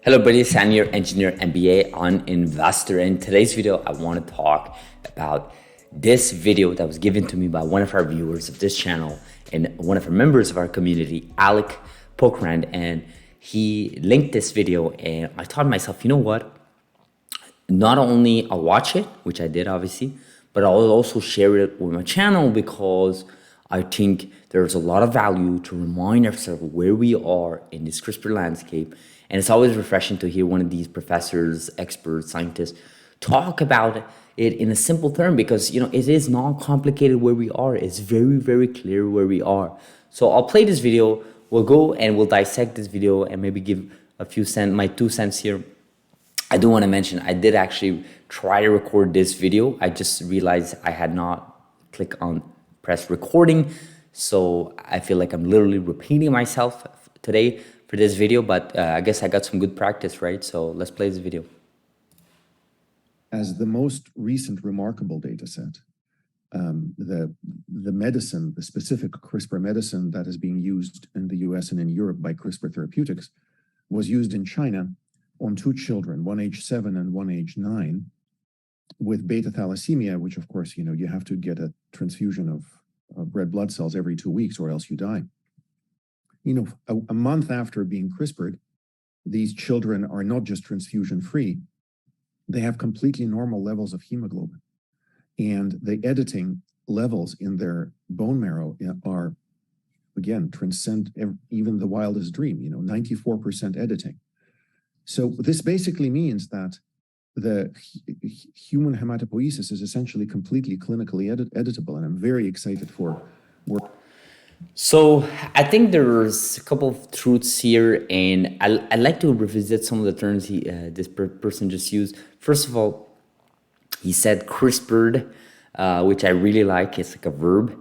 Hello buddies, I'm your engineer MBA on investor. In today's video, I want to talk about this video that was given to me by one of our viewers of this channel and one of our members of our community, Alec Pokrand, and he linked this video and I thought to myself, you know what? Not only I'll watch it, which I did obviously, but I'll also share it with my channel because I think there's a lot of value to remind ourselves where we are in this CRISPR landscape. And it's always refreshing to hear one of these professors, experts, scientists talk about it in a simple term because, you know, it is not complicated where we are. It's very, very clear where we are. So I'll play this video. We'll go and we'll dissect this video and maybe give a few cents, my 2 cents here. I do want to mention, I did actually try to record this video. I just realized I had not clicked on press recording. So I feel like I'm literally repeating myself today for this video, but I guess I got some good practice, right? So let's play this video. As the most recent remarkable data set, the medicine, the specific CRISPR medicine that is being used in the US and in Europe by CRISPR Therapeutics was used in China on 2 children, one age 7 and one age 9, with beta thalassemia, which of course, you know, you have to get a transfusion of red blood cells every 2 weeks or else you die. You know, a month after being CRISPR'd, these children are not just transfusion free, they have completely normal levels of hemoglobin. And the editing levels in their bone marrow are, again, transcend even the wildest dream, you know, 94% editing. So this basically means that the human hematopoiesis is essentially completely clinically editable, and I'm very excited for work. So I think there's a couple of truths here, and I'd like to revisit some of the terms this person just used. First of all, he said CRISPR'd, which I really like. It's like a verb.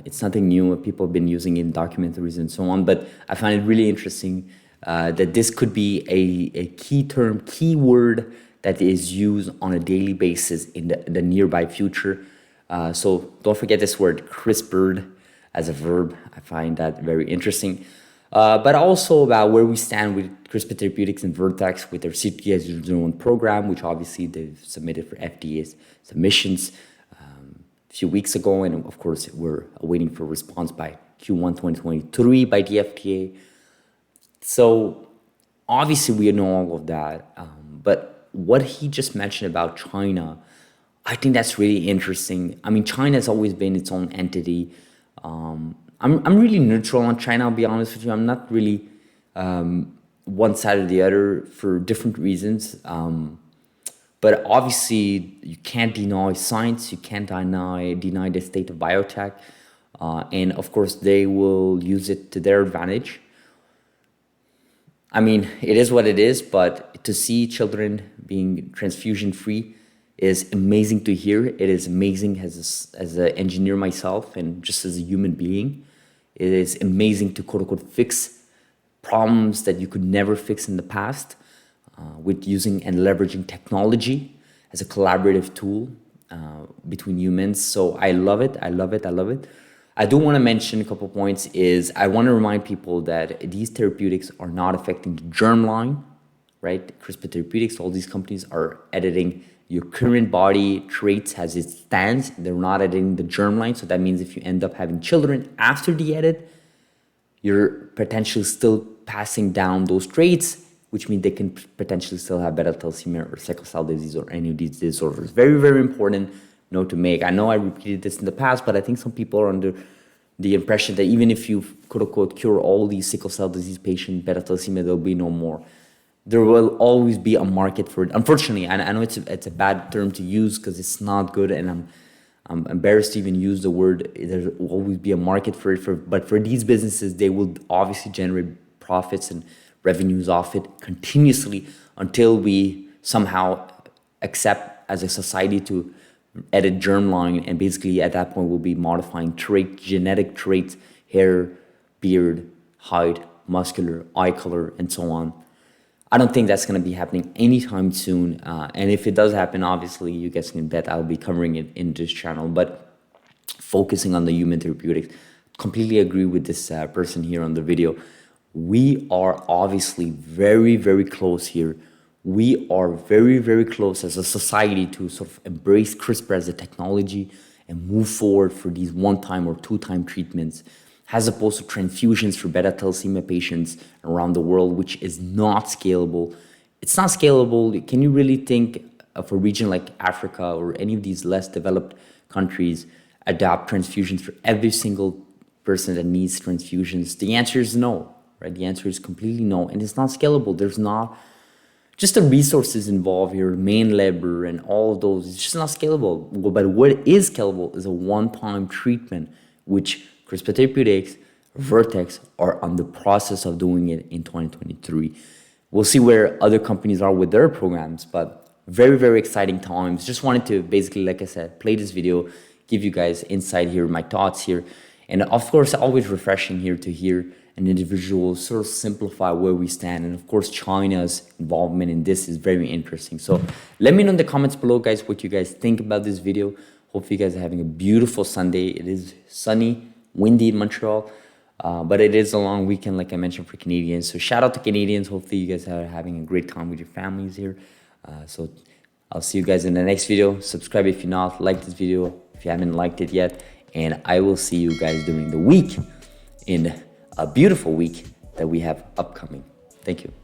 It's nothing new. People have been using it in documentaries and so on, but I find it really interesting that this could be a key term, key word that is used on a daily basis in the nearby future. So don't forget this word, CRISPR'd, as a verb. I find that very interesting. But also about where we stand with CRISPR Therapeutics and Vertex with their CTX01 program, which obviously they've submitted for FDA's submissions a few weeks ago. And of course, we're waiting for response by Q1 2023 by the FDA. So obviously we know all of that. But what he just mentioned about China, I think that's really interesting. I mean, China has always been its own entity. I'm really neutral on China, I'll be honest with you. I'm not really one side or the other for different reasons. But obviously, you can't deny science. You can't deny the state of biotech. And of course, they will use it to their advantage. I mean, it is what it is, but to see children being transfusion-free is amazing to hear. It is amazing as an engineer myself and just as a human being. It is amazing to quote-unquote fix problems that you could never fix in the past with using and leveraging technology as a collaborative tool between humans. So I love it. I love it. I love it. I do want to mention a couple points is I want to remind people that these therapeutics are not affecting the germline, right? CRISPR Therapeutics, all these companies are editing your current body traits as it stands. They're not editing the germline. So that means if you end up having children after the edit, you're potentially still passing down those traits, which means they can potentially still have beta thalassemia or sickle cell disease or any of these disorders. Very, very important note to make. I know I repeated this in the past, but I think some people are under the impression that even if you quote unquote cure all these sickle cell disease patients, beta thalassemia, there'll be no more. There will always be a market for it. Unfortunately, I know it's a bad term to use because it's not good, and I'm embarrassed to even use the word. There will always be a market for it. But for these businesses, they will obviously generate profits and revenues off it continuously until we somehow accept as a society to edit germline, and basically at that point we'll be modifying genetic traits, hair, beard, height, muscular, eye color, and so on. I don't think that's going to be happening anytime soon. And if it does happen, obviously, you guys can bet I'll be covering it in this channel. But focusing on the human therapeutics, completely agree with this person here on the video. We are obviously very, very close here. We are very, very close as a society to sort of embrace CRISPR as a technology and move forward for these one-time or two-time treatments, as opposed to transfusions for beta thalassemia patients around the world, which is not scalable. It's not scalable. Can you really think of a region like Africa or any of these less developed countries adopt transfusions for every single person that needs transfusions? The answer is no, right? The answer is completely no, and it's not scalable. There's not just the resources involved here, main labor and all of those. It's just not scalable. But what is scalable is a one-time treatment, which CRISPR Therapeutics, Vertex are on the process of doing it in 2023. We'll see where other companies are with their programs, but very, very exciting times. Just wanted to basically, like I said, play this video, give you guys insight here, my thoughts here. And of course, always refreshing here to hear an individual sort of simplify where we stand. And of course, China's involvement in this is very interesting. So let me know in the comments below, guys, what you guys think about this video. Hope you guys are having a beautiful Sunday. It is sunny, windy in Montreal, but it is a long weekend, like I mentioned, for Canadians. So shout out to Canadians. Hopefully you guys are having a great time with your families here. So I'll see you guys in the next video. Subscribe if you're not, like this video if you haven't liked it yet. And I will see you guys during the week in a beautiful week that we have upcoming. Thank you.